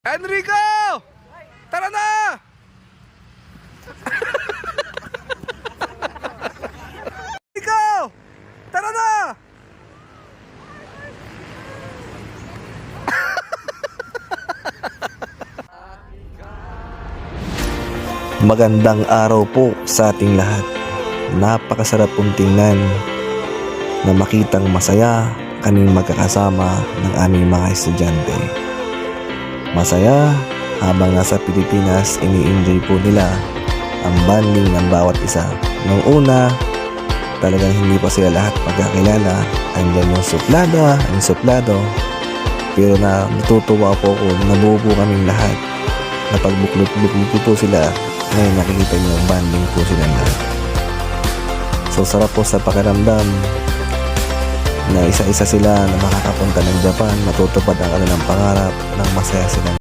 Enrico! Tara na! Enrico! Tara na! Magandang araw po sa ating lahat. Napakasarap pong tingnan na makitang masaya kaming magkakasama ng aming mga estudyante. Masaya habang nasa Pilipinas, ini-enjoy po nila ang bonding ng bawat isa. Nung una, talagang hindi pa sila lahat magkakilala. Andyan yung suplada, ang suplado. Pero natutuwa po ako, nabuo po kaming lahat. Napagbuklot-buklot po sila. Ngayon nakikita niyo yung bonding po sila lahat. So sarap po sa pakiramdam na isa-isa sila na makakapunta ng Japan, matutupad ang kanilang pangarap ng masaya sila.